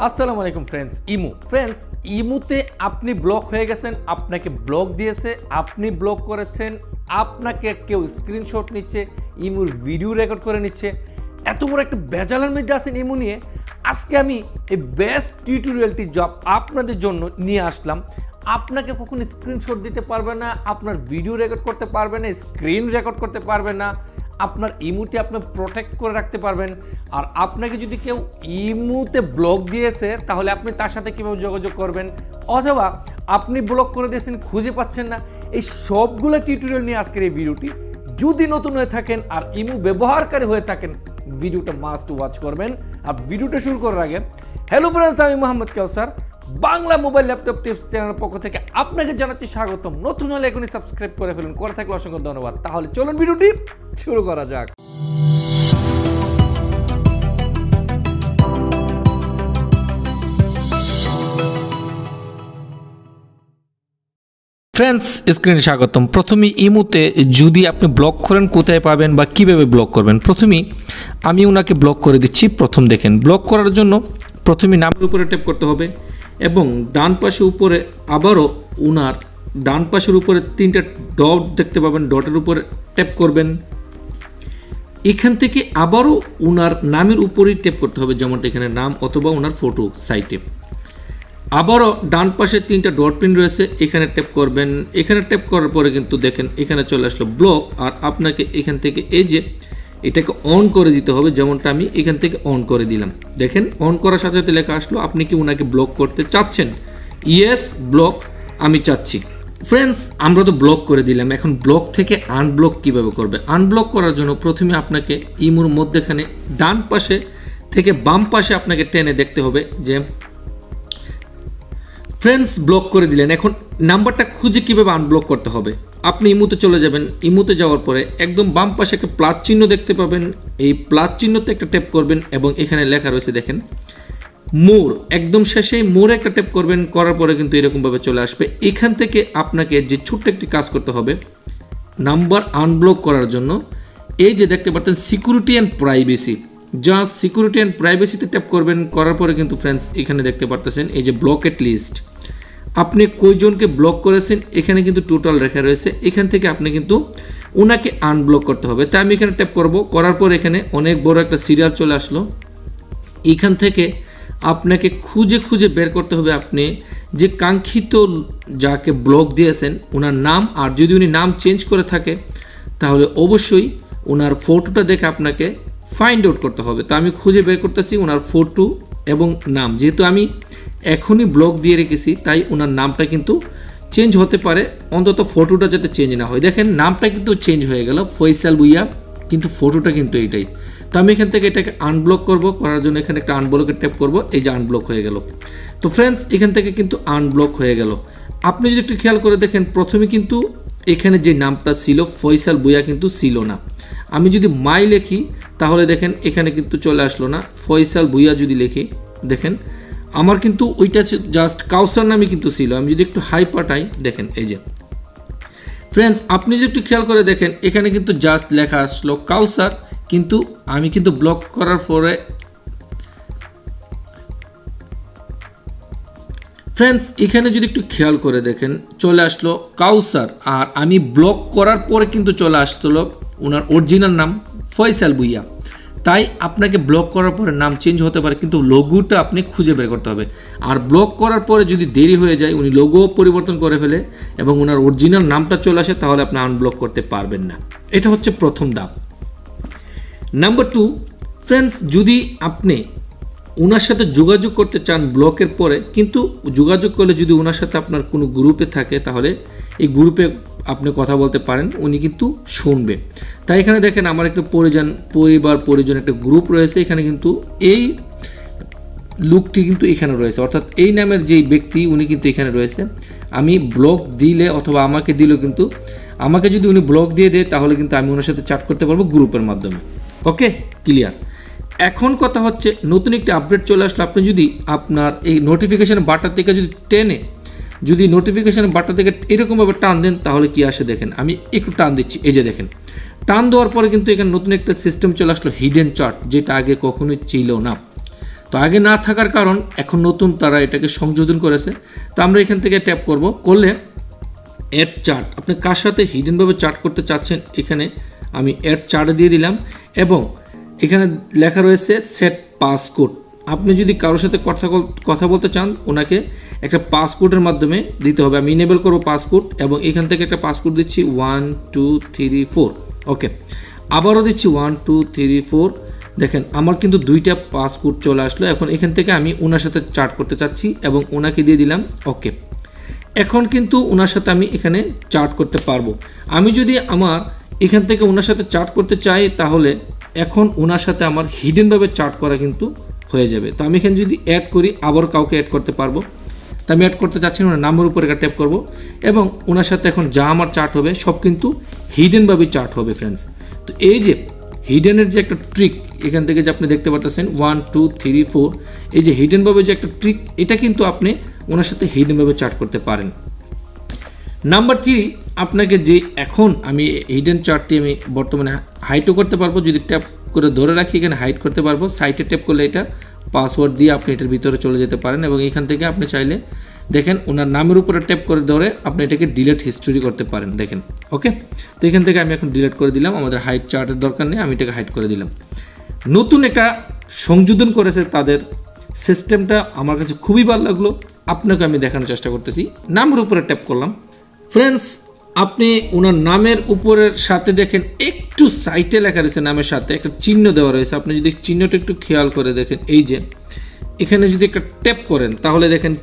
আসসালামু আলাইকুম ফ্রেন্ডস ইমোতে আপনি ব্লক হয়ে গেছেন, আপনাকে ব্লক দিয়েছে, আপনি ব্লক করেছেন, আপনাকে কেউ স্ক্রিনশট নিচ্ছে, ইমোর ভিডিও রেকর্ড করে নিচ্ছে। এত বড় একটা বেজালের মধ্যে আছেন ইমো নিয়ে। আজকে আমি এই বেস্ট টিউটোরিয়ালটি জব আপনাদের জন্য নিয়ে আসলাম। আপনাকে কখনো স্ক্রিনশট দিতে পারবে না, আপনার ভিডিও রেকর্ড করতে পারবে না, স্ক্রিন রেকর্ড করতে পারবে না, আপনার ইমোটি আপনি প্রোটেক্ট করে রাখতে পারবেন। আর আপনাকে যদি কেউ ইমোতে ব্লক দিয়েছে তাহলে আপনি তার সাথে কীভাবে যোগাযোগ করবেন, অথবা আপনি ব্লক করে দিয়েছেন খুঁজে পাচ্ছেন না, এই সবগুলো টিউটোরিয়াল নিয়ে আজকের এই ভিডিওটি। যদি নতুন হয়ে থাকেন আর ইমো ব্যবহারকারী হয়ে থাকেন, ভিডিওটা মাস্ট ওয়াচ করবেন। আর ভিডিওটা শুরু করার আগে, হ্যালো ফ্রেন্ডস, আমি মোহাম্মদ কাউসার, বাংলা মোবাইল ল্যাপটপ টিপস চ্যানেলের পক্ষ থেকে আপনাকে জানাচ্ছি স্বাগতম। নতুন হলে এখনই সাবস্ক্রাইব করে ফেলুন, করে থাকলে অসংখ্য ধন্যবাদ। তাহলে চলুন ভিডিওটি শুরু করা যাক। ফ্রেন্ডস, স্ক্রিনে স্বাগতম। প্রথমে ইমোতে যদি আপনি ব্লক করেন কোথায় পাবেন বা কিভাবে ব্লক করবেন, প্রথমেই আমি ওনাকে ব্লক করে দিচ্ছি। প্রথম দেখেন, ব্লক করার জন্য প্রথমে নামের উপরে ট্যাপ করতে হবে এবং ডান পাশে উপরে আবারও ওনার ডান পাশের উপরে তিনটা ডট দেখতে পাবেন, ডটের উপরে ট্যাপ করবেন। এখান থেকে আবারও ওনার নামের উপরেই ট্যাপ করতে হবে, যেমনটা এখানে নাম অথবা ওনার ফটো সাইটে। আবারও ডান পাশে তিনটা ডট পিন রয়েছে, এখানে ট্যাপ করবেন। এখানে ট্যাপ করার পরে কিন্তু দেখেন এখানে চলে আসলো ব্লক। আর আপনাকে এখান থেকে এই যে এটাকে অন করে দিতে হবে, যেমনটা আমি এখান থেকে অন করে দিলাম। দেখেন অন করার সাথে সাথে লেখা আসলো আপনি কি ওনাকে ব্লক করতে চাচ্ছেন। ইয়েস, ব্লক আমি চাচ্ছি। ফ্রেন্ডস, আমরা তো ব্লক করে দিলাম, এখন ব্লক থেকে আনব্লক কিভাবে করবে। আনব্লক করার জন্য প্রথমে আপনাকে ইমোর মধ্যেখানে ডান পাশে থেকে বাম পাশে আপনাকে টেনে দেখতে হবে যে ফ্রেন্ডস ব্লক করে দিলেন। এখন নাম্বারটা খুঁজে কিভাবে আনব্লক করতে হবে, আপনি ইমোতে চলে যাবেন। ইমোতে যাওয়ার পরে একদম বাম পাশে একটা প্লাস চিহ্ন দেখতে পাবেন, এই প্লাস চিহ্নতে একটা ট্যাপ করবেন এবং এখানে লেখা রয়েছে দেখেন মোর, একদম শেষে মোর একটা ট্যাপ করবেন। করার পরে কিন্তু এরকমভাবে চলে আসবে। এখান থেকে আপনাকে যে ছোট্ট একটি কাজ করতে হবে নাম্বার আনব্লক করার জন্য, এই যে দেখতে পাচ্ছেন security and privacy, just security and প্রাইভেসিতে ট্যাপ করবেন। করার পরে কিন্তু ফ্রেন্ডস এখানে দেখতে পাচ্ছেন এই যে ব্লকেট লিস্ট, আপনি কয়জনকে ব্লক করেছেন এখানে কিন্তু টোটাল লেখা রয়েছে। এখান থেকে আপনি কিন্তু ওনাকে আনব্লক করতে হবে। তাই আমি এখানে ট্যাপ করব। করার পর এখানে অনেক বড় একটা সিরিয়াল চলে আসলো। এখান থেকে আপনাকে খুঁজে খুঁজে বের করতে হবে আপনি যে কাঙ্ক্ষিত যাকে ব্লক দিয়েছেন ওনার নাম। আর যদি উনি নাম চেঞ্জ করে থাকে তাহলে অবশ্যই ওনার ফটোটা দেখে আপনাকে ফাইন্ড আউট করতে হবে। তো আমি খুঁজে বের করতেছি ওনার ফটো এবং নাম। যেহেতু আমি এখনই ব্লক দিয়ে রেখেছি তাই ওনার নামটা কিন্তু চেঞ্জ হতে পারে, অন্তত ফটোটা যাতে চেঞ্জ না হয়। দেখেন নামটা কিন্তু চেঞ্জ হয়ে গেল, ফয়সাল ভুইয়া, কিন্তু ফটোটা কিন্তু এইটাই। তো আমি এখান থেকে এটাকে আনব্লক করব। করার জন্য এখানে একটা আনব্লকের ট্যাপ করব, এই যে আনব্লক হয়ে গেল। তো ফ্রেন্ডস এখান থেকে কিন্তু আনব্লক হয়ে গেল। আপনি যদি একটু খেয়াল করে দেখেন প্রথমে কিন্তু এখানে যে নামটা ছিল ফয়সাল ভুইয়া কিন্তু ছিল না। আমি যদি মাই লিখি তাহলে দেখেন এখানে কিন্তু চলে আসলো না, ফয়সাল ভুইয়া যদি লিখি দেখেন আমার কিন্তু ওইটা জাস্ট কাউসার নামে কিন্তু ছিল। আমি যদি একটু হাই পাঠাই দেখেন এই যে ফ্রেন্ডস, আপনি যদি একটু খেয়াল করে দেখেন এখানে কিন্তু জাস্ট লেখা আসলো কাউসার, কিন্তু আমি কিন্তু ব্লক করার পরে ফ্রেন্ডস এখানে যদি একটু খেয়াল করে দেখেন চলে আসলো কাউসার। আর আমি ব্লক করার পরে কিন্তু চলে আসলো ওনার অরিজিনাল নাম ফয়সাল ভুইয়া। তাই আপনাকে ব্লক করার পরে নাম চেঞ্জ হতে পারে, কিন্তু লোগোটা আপনি খুঁজে বের করতে হবে। আর ব্লক করার পরে যদি দেরি হয়ে যায়, উনি লোগো পরিবর্তন করে ফেলে এবং ওনার অরিজিনাল নামটা চলে আসে, তাহলে আপনি আনব্লক করতে পারবেন না। এটা হচ্ছে প্রথম ধাপ। নাম্বার 2, ফ্রেন্ডস যদি আপনি ওনার সাথে যোগাযোগ করতে চান ব্লকের পরে, কিন্তু যোগাযোগ করলে যদি ওনার সাথে আপনার কোনো গ্রুপে থাকে তাহলে এই গ্রুপে আপনি কথা বলতে পারেন, উনি কিন্তু শুনবে। তাই এখানে দেখেন আমার একটা পরিজন একটা গ্রুপ রয়েছে, এখানে কিন্তু এই লোকটি কিন্তু এখানে রয়েছে, অর্থাৎ এই নামের যেই ব্যক্তি উনি কিন্তু এখানে রয়েছে। আমি ব্লক দিলে অথবা আমাকে দিলেও কিন্তু আমাকে যদি উনি ব্লক দিয়ে দেয় তাহলে কিন্তু আমি ওনার সাথে চ্যাট করতে পারবো গ্রুপের মাধ্যমে। ওকে, ক্লিয়ার। এখন কথা হচ্ছে নতুন একটি আপডেট চলে আসলো। আপনি যদি আপনার এই নোটিফিকেশন বাটন থেকে যদি নোটিফিকেশন বাটন থেকে এরকমভাবে টান দেন তাহলে কি আসে দেখেন। আমি একটু টান দিচ্ছি, এই যে দেখেন টান দেওয়ার পরে কিন্তু এখানে নতুন একটা সিস্টেম চলে আসলো হিডেন চার্ট, যেটা আগে কখনোই ছিল না। তো আগে না থাকার কারণ এখন নতুন তারা এটাকে সংযোজন করেছে। তো আমরা এখান থেকে ট্যাপ করব, করলে অ্যাড চার্ট, আপনি কার সাথে হিডেনভাবে চার্ট করতে চাচ্ছেন এখানে আমি অ্যাড চার্ট দিয়ে দিলাম। এবং এখানে লেখা রয়েছে সেট পাসকোড। আপনি যদি কারোর সাথে কথা বলতে চান ওনাকে একটা পাসকোডের মাধ্যমে দিতে হবে। আমি ইনেবল করব পাসকোড এবং এখান থেকে একটা পাসকোড দিচ্ছি 1 2 3 4। ওকে, আবারও দিচ্ছি 1 2 3 4। দেখেন আমার কিন্তু দুইটা পাসকোড চলে আসলো। এখন এখান থেকে আমি ওনার সাথে চার্ট করতে চাচ্ছি এবং ওনাকে দিয়ে দিলাম ওকে। এখন কিন্তু ওনার সাথে আমি এখানে চার্ট করতে পারবো। আমি যদি আমার এখান থেকে ওনার সাথে চার্ট করতে চাই তাহলে এখন ওনার সাথে আমার হিডেনভাবে চার্ট করা কিন্তু হয়ে যাবে। তো আমি এখানে যদি অ্যাড করি আবার কাউকে অ্যাড করতে পারবো। তো আমি অ্যাড করতে চাচ্ছি না, ওনার নামের উপরে একটা ট্যাপ করব এবং ওনার সাথে এখন যা আমার চার্ট হবে সব কিন্তু হিডেনভাবে চার্ট হবে ফ্রেন্ডস। তো এই যে হিডেনের যে একটা ট্রিক এখান থেকে যে আপনি দেখতে পাচ্ছেন 1 2 3 4, এই যে হিডেনভাবে যে একটা ট্রিক, এটা কিন্তু আপনি ওনার সাথে হিডেনভাবে চার্ট করতে পারেন। নাম্বার 3, আপনাকে যে এখন আমি হিডেন চার্টটি আমি বর্তমানে হাইটও করতে পারবো, যদি ট্যাপ করে ধরে রাখি এখানে হাইড করতে পারবো। সাইটে ট্যাপ করলে এটা পাসওয়ার্ড দিয়ে আপনি এটার ভিতরে চলে যেতে পারেন এবং এখান থেকে আপনি চাইলে দেখেন ওনার নামের উপরে ট্যাপ করে ধরে আপনি এটাকে ডিলিট হিস্টোরি করতে পারেন। দেখেন ওকে, তো এখান থেকে আমি এখন ডিলিট করে দিলাম, আমাদের হাইড চার্টের দরকার নেই, আমি এটাকে হাইড করে দিলাম। নতুন একটা সংযোজন করেছে তাদের সিস্টেমটা, আমার কাছে খুবই ভালো লাগলো, আপনাকে আমি দেখানোর চেষ্টা করতেছি। নামের উপরে ট্যাপ করলাম ফ্রেন্ডস, আপনি ওনার নামের উপরের সাথে দেখেন একটু সাইটে লেখা রয়েছে নামের সাথে একটা চিহ্ন দেওয়া রয়েছে। আপনি যদি চিহ্নটা একটু খেয়াল করে দেখেন, এই যে এখানে যদি একটা ট্যাপ করেন তাহলে দেখেন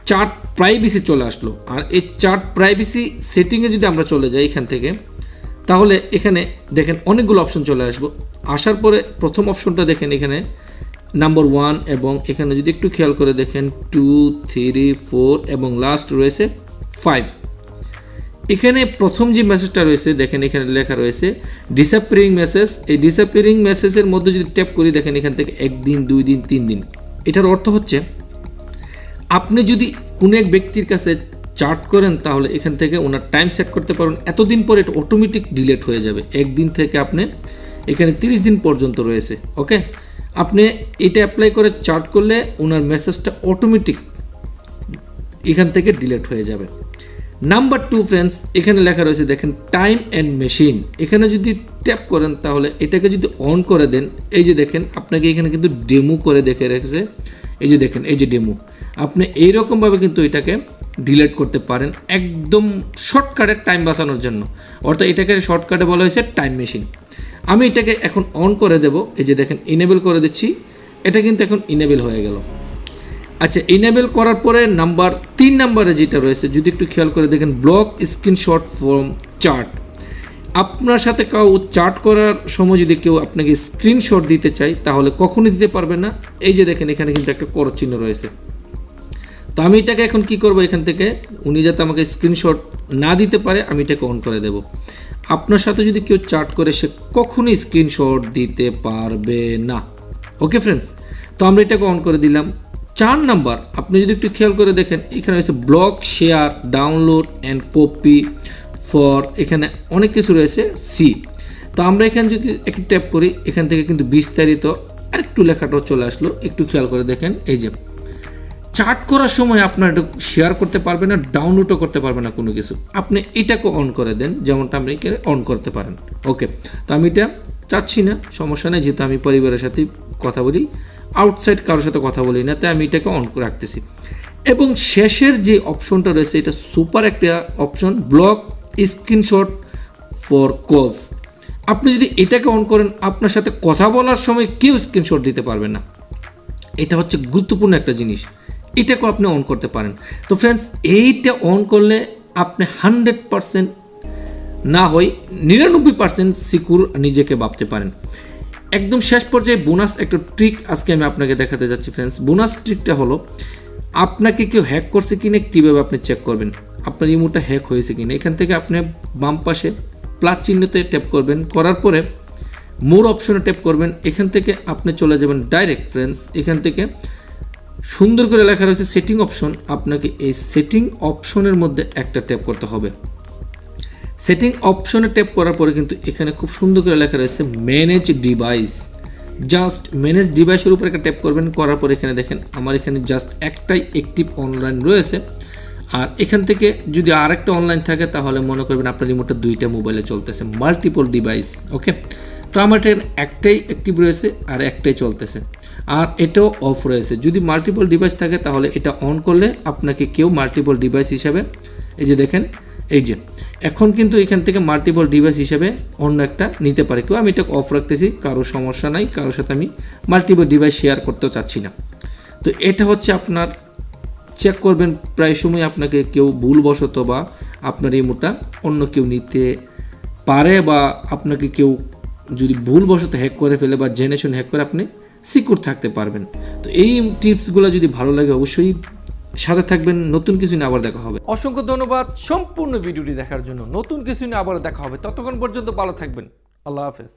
চার্ট প্রাইভেসি চলে আসলো। আর এই চার্ট প্রাইভেসি সেটিংয়ে যদি আমরা চলে যাই এখান থেকে, তাহলে এখানে দেখেন অনেকগুলো অপশন চলে আসবো। আসার পরে প্রথম অপশনটা দেখেন এখানে নাম্বার 1 এবং এখানে যদি একটু খেয়াল করে দেখেন 2 3 4 এবং লাস্ট রয়েছে 5। এখানে প্রথম যে মেসেজটা রয়েছে দেখেন এখানে লেখা রয়েছে ডিসঅ্যাপিয়ারিং মেসেজ। এই ডিসঅ্যাপিয়ারিং মেসেজের মধ্যে যদি ট্যাপ করি দেখেন এখান থেকে 1 দিন 2 দিন 3 দিন। এটার অর্থ হচ্ছে আপনি যদি কোনো এক ব্যক্তির কাছে চার্ট করেন তাহলে এখান থেকে ওনার টাইম সেট করতে পারেন, এতদিন পরে এটা অটোমেটিক ডিলিট হয়ে যাবে। 1 দিন থেকে আপনি এখানে 30 দিন পর্যন্ত রয়েছে। ওকে, আপনি এটা অ্যাপ্লাই করে চার্ট করলে ওনার মেসেজটা অটোমেটিক এখান থেকে ডিলিট হয়ে যাবে। নাম্বার 2 ফ্রেন্ডস, এখানে লেখা রয়েছে দেখেন টাইম অ্যান্ড মেশিন। এখানে যদি ট্যাপ করেন তাহলে এটাকে যদি অন করে দেন, এই যে দেখেন আপনাকে এখানে কিন্তু ডেমো করে দেখে রেখেছে, এই যে দেখেন এই যে ডেমো। আপনি এইরকমভাবে কিন্তু এটাকে ডিলিট করতে পারেন একদম শর্টকাটে টাইম বাঁচানোর জন্য, অর্থাৎ এটাকে শর্টকাটে বলা হয়েছে টাইম মেশিন। আমি এটাকে এখন অন করে দেব, এই যে দেখেন ইনেবল করে দিচ্ছি, এটা কিন্তু এখন ইনেবল হয়ে গেল। আচ্ছা, ইনেবল করার পরে নাম্বার 3 নাম্বারে যেটা রয়েছে যদি একটু খেয়াল করে দেখেন ব্লক স্ক্রিনশট ফ্রম চার্ট। আপনার সাথে কেউ চার্ট করার সময় যদি কেউ আপনাকে স্ক্রিনশট দিতে চায় তাহলে কখনোই দিতে পারবে না। এই যে দেখেন এখানে কিন্তু একটা করো চিহ্ন রয়েছে। তো আমি এটাকে এখন কি করব, এখান থেকে উনি যাতে আমাকে স্ক্রিনশট না দিতে পারে আমি এটাকে অন করে দেব। আপনার সাথে যদি কেউ চার্ট করে সে কখনোই স্ক্রিনশট দিতে পারবে না। ওকে ফ্রেন্ডস, তো আমরা এটাকে অন করে দিলাম। 4 নাম্বার আপনি যদি একটু খেয়াল করে দেখেন এখানে রয়েছে block share download and copy for, এখানে অনেক কিছু রয়েছে সি। তো আমরা এখানে যদি একটু ট্যাপ করি এখান থেকে কিন্তু বিস্তারিত আরেকটু লেখাটাও চলে আসলো। একটু খেয়াল করে দেখেন এই যে চার্ট করার সময় আপনার এটা শেয়ার করতে পারবে না, ডাউনলোডও করতে পারবে না কোনো কিছু। আপনি এটাকে অন করে দেন, যেমনটা আপনি এখানে অন করতে পারেন। ওকে, তো আমি এটা চাচ্ছি না, সমস্যা নেই, যেহেতু আমি পরিবারের সাথে কথা বলি, আউটসাইড কারোর সাথে কথা বলি না, তাই আমি এটাকে অন করে রাখতেছি। এবং শেষের যে অপশনটা রয়েছে এটা সুপার একটা অপশন, ব্লক স্ক্রিনশট ফর কলস। আপনি যদি এটাকে অন করেন আপনার সাথে কথা বলার সময় কেউ স্ক্রিনশট দিতে পারবে না। এটা হচ্ছে গুরুত্বপূর্ণ একটা জিনিস, এটাকেও আপনি অন করতে পারেন। তো ফ্রেন্ডস, এইটা অন করলে আপনি 100% না হয় 99% সিকিউর নিজেকে ভাবতে পারেন। একদম শেষ পর্যায়ে বোনাস একটা ট্রিক আজকে আমি আপনাকে দেখাতে যাচ্ছি ফ্রেন্ডস। বোনাস ট্রিকটা হলো আপনাকে কেউ হ্যাক করছে কিনা কীভাবে আপনি চেক করবেন আপনার ইমোটা হ্যাক হয়েছে কিনা। এখান থেকে আপনি বাম পাশে প্লাস চিহ্নতে ট্যাপ করবেন, করার পরে মোর অপশনে ট্যাপ করবেন। এখান থেকে আপনি চলে যাবেন ডাইরেক্ট ফ্রেন্ডস, এখান থেকে সুন্দর করে লেখা রয়েছে সেটিং অপশন। আপনাকে এই সেটিং অপশনের মধ্যে একটা ট্যাপ করতে হবে। সেটিং অপশনে ট্যাপ করার পরে কিন্তু এখানে খুব সুন্দর করে লেখা রয়েছে ম্যানেজ ডিভাইস। জাস্ট ম্যানেজ ডিভাইসের উপর একটা ট্যাপ করবেন, করার পর এখানে দেখেন আমার এখানে জাস্ট একটাই অ্যাক্টিভ অনলাইন রয়েছে। আর এখান থেকে যদি আরেকটা অনলাইন থাকে তাহলে মনে করবেন আপনার রিমোটটা দুইটা মোবাইলে চলতেছে, মাল্টিপল ডিভাইস। ওকে, তো আমার এখানে একটাই অ্যাক্টিভ রয়েছে আর একটাই চলতেছে, আর এটাও অফ রয়েছে। যদি মাল্টিপল ডিভাইস থাকে তাহলে এটা অন করলে আপনাকে কেউ মাল্টিপল ডিভাইস হিসাবে, এই যে দেখেন, এই যে এখন কিন্তু এখান থেকে মাল্টিপল ডিভাইস হিসেবে অন্য একটা নিতে পারে কেউ। আমি এটা অফ রাখতেছি, কারো সমস্যা নাই, কারোর সাথে আমি মাল্টিপল ডিভাইস শেয়ার করতেও চাচ্ছি না। তো এটা হচ্ছে আপনার চেক করবেন প্রায় সময় আপনাকে কেউ ভুলবশত বা আপনার রিমোটটা অন্য কেউ নিতে পারে, বা আপনাকে কেউ যদি ভুলবশত হ্যাক করে ফেলে বা জেনারেশন হ্যাক করে আপনি সিকিউর থাকতে পারবেন। তো এই টিপসগুলো যদি ভালো লাগে অবশ্যই সাথে থাকবেন। নতুন কিছু নিয়ে আবার দেখা হবে। অসংখ্য ধন্যবাদ সম্পূর্ণ ভিডিওটি দেখার জন্য। নতুন কিছু নিয়ে আবার দেখা হবে, ততক্ষণ পর্যন্ত ভালো থাকবেন। আল্লাহ হাফেজ।